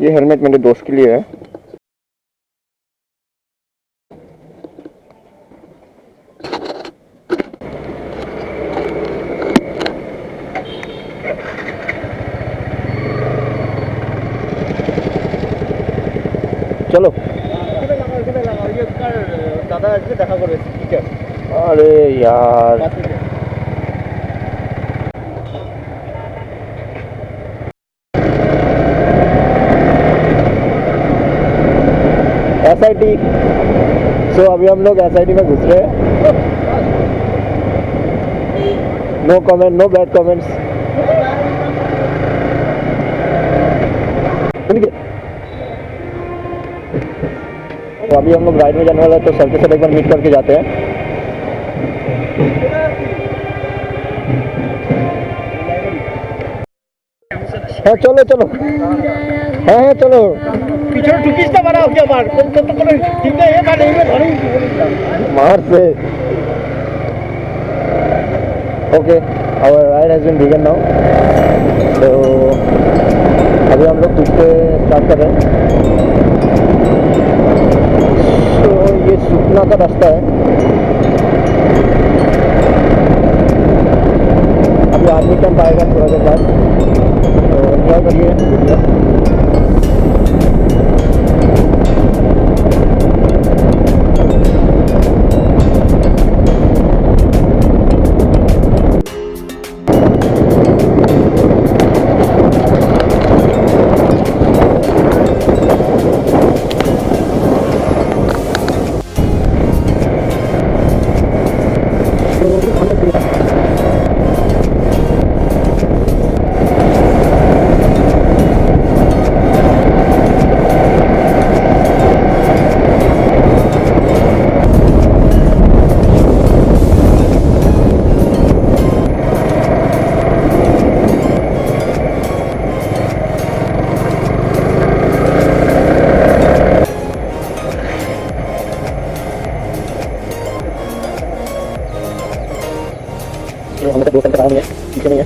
ये हेलमेट मेरे दोस्त के लिए है। चलो दादा देखा कर ठीक है। अरे यार SIT। सो अभी हम लोग SIT में घुस रहे हैं। No comment, no bad comments. तो अभी हम लोग राइड में जाने वाला है, तो सर के साथ एक बार मीट करके जाते हैं। हाँ चलो चलो, हाँ चलो। पीछे टुकिस्टा बना हो गया मार तो ठीक है। ये बात नहीं है धनी मार से okay, our ride has been began now. तो अभी हम लोग तुझसे स्टार्ट कर रहे हैं। तो ये सुखना का रास्ता है। अभी आर्मी कैंप आएगा थोड़ा देर बाद, तो एंजॉय करिए। हम तो 2 घंटे आएंगे, पीछे नहीं है।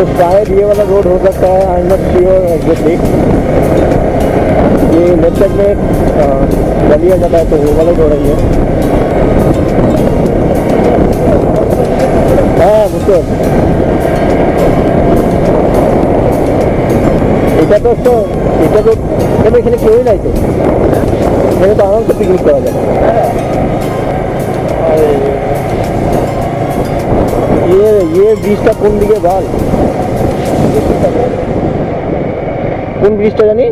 तो शायद ये वाला रोड हो सकता है, I am not sure exactly. ये लेफ्ट साइड में गली आ जाता है, तो वो वाला रोड है ये। हाँ बिल्कुल, এটা তো এখানে কেউই নাই তো, এখানে তো আরামসে পিকনিক করা যায়। ये ব্রিজটা কোন দিকে বল? কোন ব্রিজটা জানি?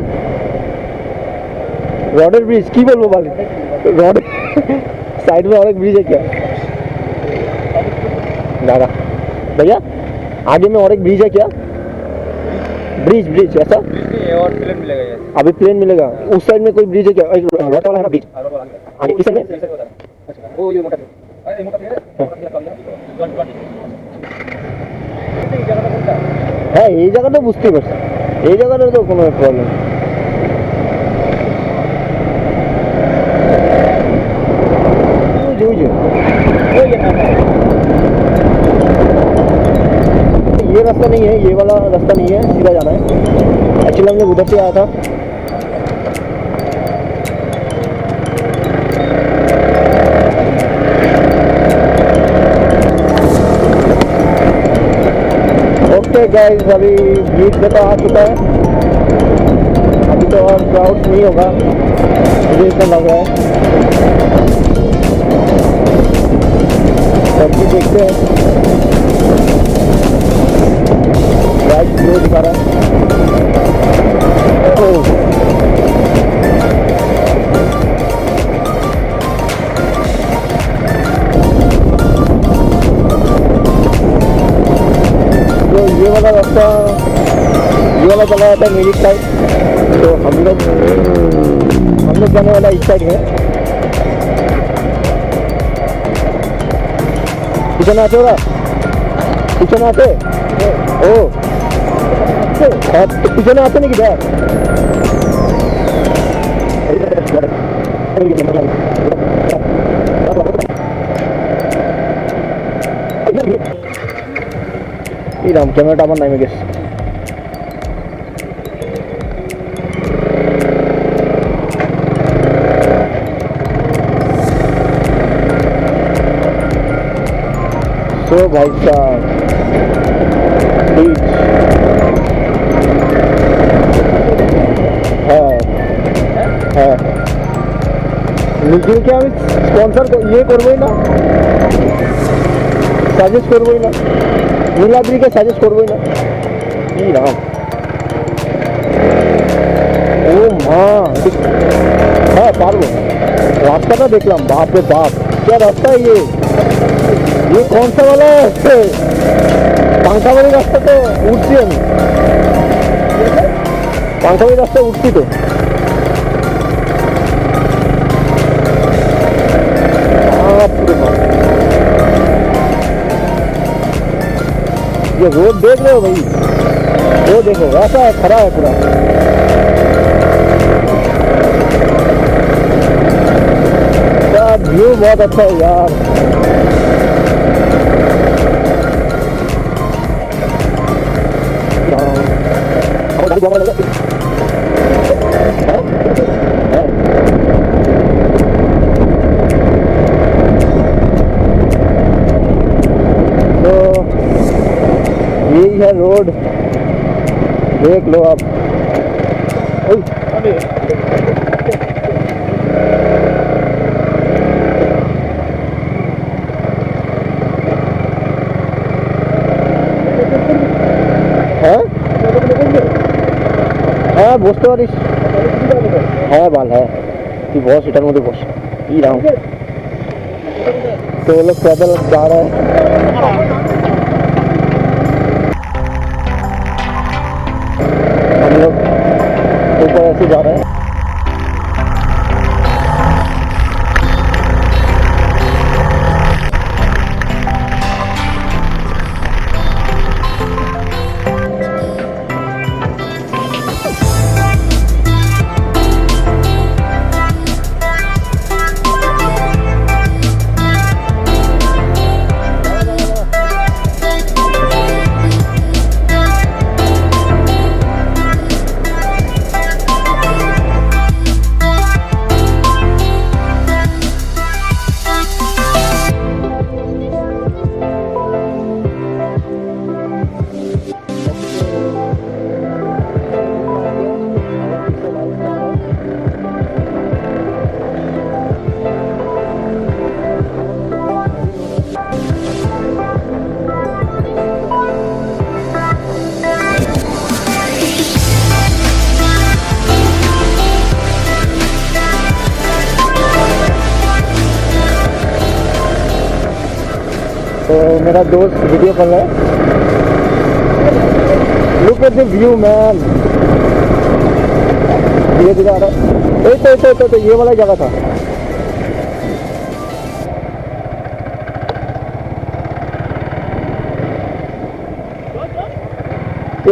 रॉडर ब्रिज की बोलबो बल? रॉड साइड में और एक ब्रिज है क्या? दादा भैया आगे में और एक ब्रिज है क्या? ब्रिज ब्रिज ऐसा और प्लेन मिलेगा ये। अभी प्लेन मिलेगा। उस साइड में कोई ब्रिज है क्या? एक रोड वाला है ना ब्रिज, आगे इस साइड में। वो ये मोटा है, मोटा है ये जगह तो बुझते बस, ये जगह तो कोनो प्रॉब्लम। ये रास्ता नहीं है, ये वाला रास्ता नहीं है, सीधा जाना है। एक्चुअली हम लोग उधर से आया था। ओके गाइस, अभी बीच में तो आ चुका है, अभी तो और क्राउड नहीं होगा मुझे इतना लग रहा है। सब कुछ देखते हैं, राइट फ्लो दिखा रहा है। वाला रास्ता, ये वाला चला जाता है मेरी साइड, तो हम लोग जाने वाला इस साइड है। पीछे ना आते होगा, पीछे ना आते ओ तो पीछे ना आते नहीं किधर। राम कैमरा আমার নামে গেছে। तो भाई साहब হ্যাঁ নিজেকে আমি স্পন্সর ইয়ে করবোই না, সাজেস্ট করবোই না, নীলাদ্রিকে সাজেস্ট করবোই না। কি রাম, ও মা, হ্যাঁ পারবো। রাস্তাটা দেখলাম, बाप रे बाप क्या रास्ता है ये कौन सा वाला है? পাংখাবাড়ি রাস্তা তো উঠছি আমি, পাংখাবাড়ি রাস্তা উঠছি তো। ये रोड देख रहे हो भाई, वो देखो ऐसा है, खड़ा है पूरा। व्यू बहुत अच्छा है यार। तो यही है रोड, देख लो आप। হ্যাঁ বসতে পারিস, হ্যাঁ ভালো, হ্যাঁ তুই বস, এটার মধ্যে বস। কি রাম, तो वो लोग पैदल जा रहे हैं। हम लोग ऊपर ऐसे जा रहे हैं। तो मेरा दोस्त वीडियो कर रहा है। Look at the view man, धीरे धीरे आ रहा है। तो ये वाला जगह था।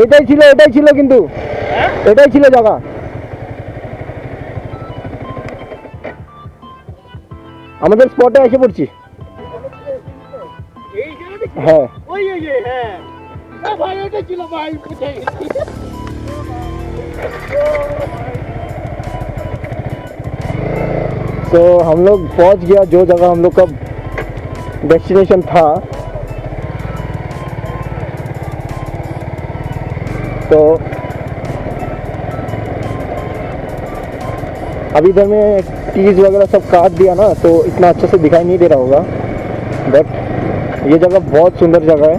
এটাই ছিল কিন্তু এটাই ছিল জায়গা। আমাদের স্পটে এসে পড়ছি। হ্যাঁ तो हम लोग पहुंच गया जो जगह हम लोग का डेस्टिनेशन था। तो अभी इधर में टीज वगैरह सब काट दिया ना, तो इतना अच्छे से दिखाई नहीं दे रहा होगा, बट ये जगह बहुत सुंदर जगह है।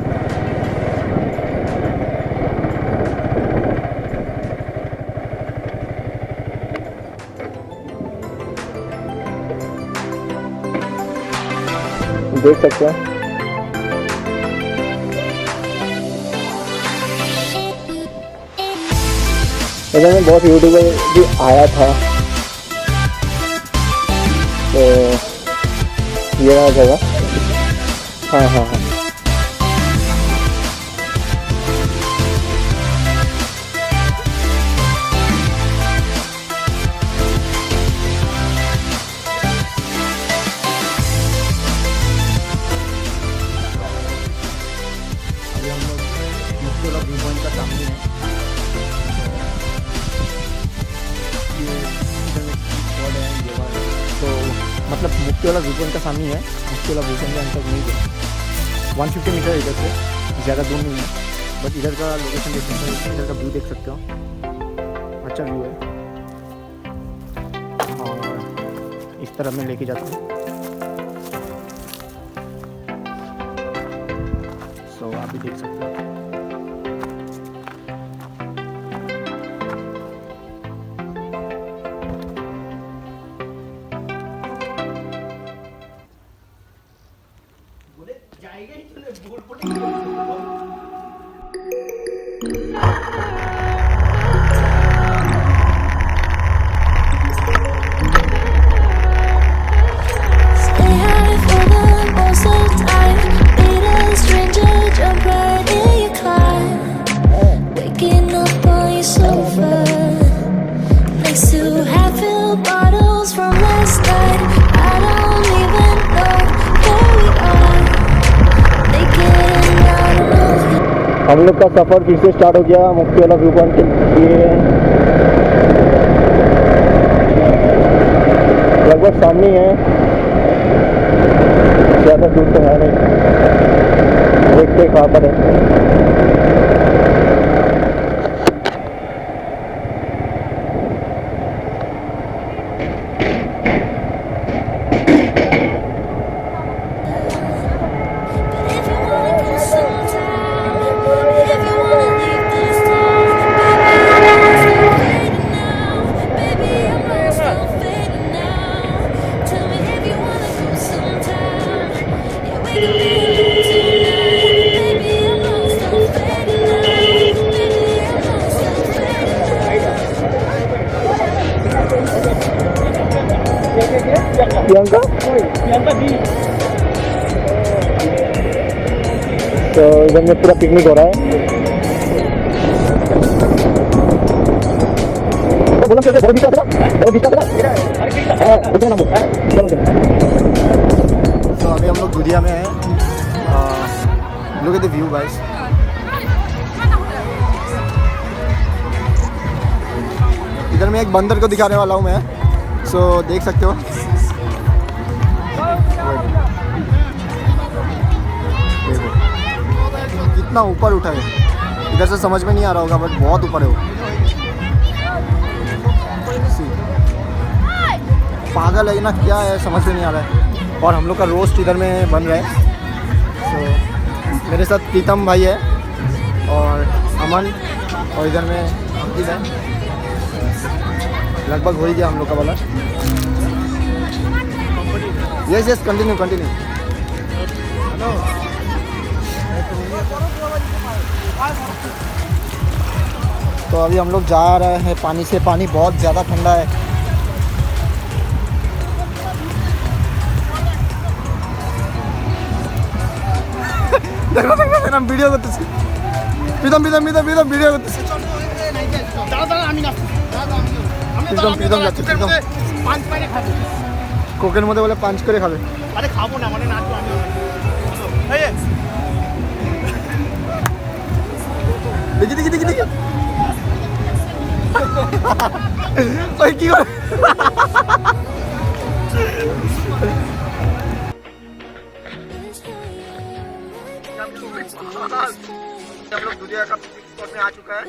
देख सकते हैं। इधर में बहुत यूट्यूबर भी आया था, तो ये रहा जगह। हाँ हाँ हाँ, अभी हम लोग मुक्तिकोला व्यू पॉइंट का सामने है। ये इधर में स्पॉट है ये वाला, तो मतलब मुक्तिकोला व्यू पॉइंट का सामने है। मुक्तिकोला व्यू पॉइंट के अंदर नहीं है, 150 मीटर इधर से, ज़्यादा दूर नहीं है। बट इधर का लोकेशन देख सकते हो, इधर का व्यू देख सकते हो, अच्छा व्यू है। और इस तरफ मैं लेके जाता हूँ। सो आप भी देख सकते हो। Stay high for the most of time. Meet a stranger, jump right in your car. Waking up on your sofa next to half-filled bottles from last night. I don't even know where we are. Naked and out of the हम लोग का सफ़र फिर से start हो गया मुक्तिकोला view point के लिए। लगभग सामने है, ज़्यादा दूर तो है नहीं, देखते कहाँ पर है। If you wanna go sometime, if you wanna leave this town, baby, I'm lost and fading now. Tell me if you wanna go sometime. Yeah, we can be alone tonight. Baby, I'm lost and fading now. Baby, I'm lost and fading Priyanka, तो इधर में पूरा picnic हो रहा है। तो अभी हम लोग दुधिया में हैं। Look at the view guys. इधर में एक बंदर को दिखाने वाला हूँ मैं, सो देख सकते हो। देखो कितना ऊपर उठा है, इधर से समझ में नहीं आ रहा होगा बट बहुत ऊपर है वो। See, पागल है ना, क्या है समझ में नहीं आ रहा है। और हम लोग का रोस्ट इधर में बन रहा है। सो मेरे साथ प्रीतम भाई है और अमन, और इधर में अंकित है। लगभग हो ही गया हम लोग का वाला। Yes yes, continue continue. तो अभी हम लोग जा रहे हैं पानी से। पानी बहुत ज़्यादा ठंडा है। देखो देखो मेरा वीडियो करते प्रीतम प्रीतम प्रीतम प्रीतम वीडियो करते प्रीतम प्रीतम যাচ্ছে प्रीतम পাঁচ পারে খাবে কোকের মধ্যে বলে পাঁচ করে খাবে। আরে খাবো না, মানে নাচবো আমি। এই দেখি দেখি দেখি দেখি ওই কি করে हम लोग दुधिया का पिकनिक स्पॉट में आ चुका है।